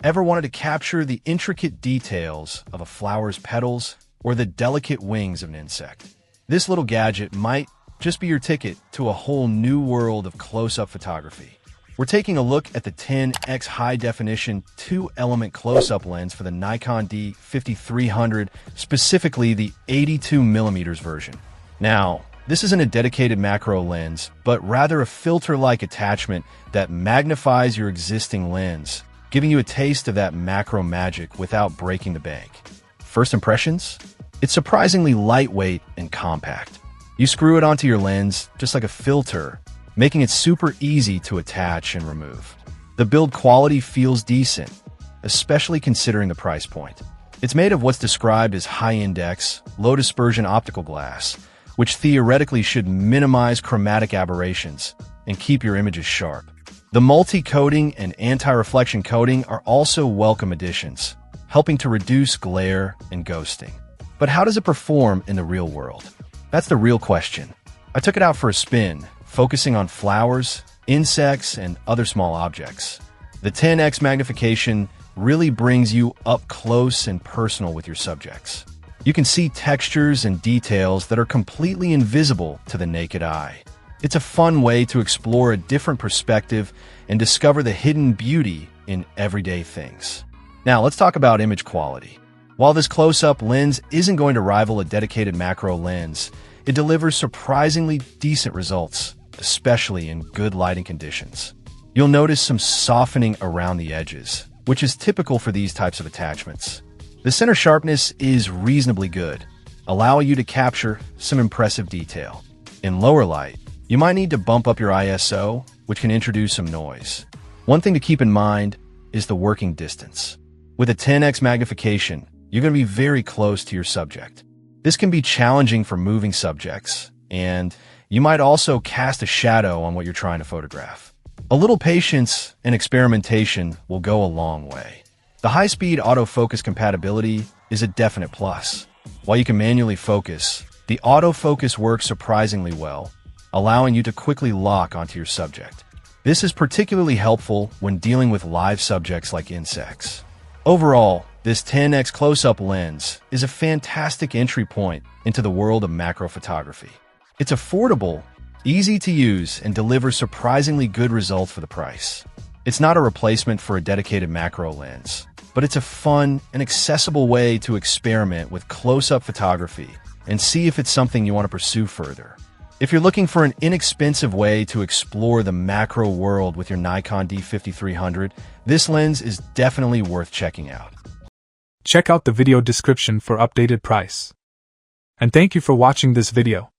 Ever wanted to capture the intricate details of a flower's petals or the delicate wings of an insect? This little gadget might just be your ticket to a whole new world of close-up photography. We're taking a look at the 10x high-definition 2-element close-up lens for the Nikon D5300, specifically the 82mm version. Now, this isn't a dedicated macro lens, but rather a filter-like attachment that magnifies your existing lens, giving you a taste of that macro magic without breaking the bank. First impressions? It's surprisingly lightweight and compact. You screw it onto your lens just like a filter, making it super easy to attach and remove. The build quality feels decent, especially considering the price point. It's made of what's described as high-index, low-dispersion optical glass, which theoretically should minimize chromatic aberrations and keep your images sharp. The multi-coating and anti-reflection coating are also welcome additions, helping to reduce glare and ghosting. But how does it perform in the real world? That's the real question. I took it out for a spin, focusing on flowers, insects, and other small objects. The 10x magnification really brings you up close and personal with your subjects. You can see textures and details that are completely invisible to the naked eye. It's a fun way to explore a different perspective and discover the hidden beauty in everyday things. Now, let's talk about image quality. While this close-up lens isn't going to rival a dedicated macro lens, it delivers surprisingly decent results, especially in good lighting conditions. You'll notice some softening around the edges, which is typical for these types of attachments. The center sharpness is reasonably good, allowing you to capture some impressive detail. In lower light, you might need to bump up your ISO, which can introduce some noise. One thing to keep in mind is the working distance. With a 10x magnification, you're going to be very close to your subject. This can be challenging for moving subjects, and you might also cast a shadow on what you're trying to photograph. A little patience and experimentation will go a long way. The high-speed autofocus compatibility is a definite plus. While you can manually focus, the autofocus works surprisingly well, allowing you to quickly lock onto your subject. This is particularly helpful when dealing with live subjects like insects. Overall, this 10x close-up lens is a fantastic entry point into the world of macro photography. It's affordable, easy to use, and delivers surprisingly good results for the price. It's not a replacement for a dedicated macro lens, but it's a fun and accessible way to experiment with close-up photography and see if it's something you want to pursue further. If you're looking for an inexpensive way to explore the macro world with your Nikon D5300, this lens is definitely worth checking out. Check out the video description for updated price. And thank you for watching this video.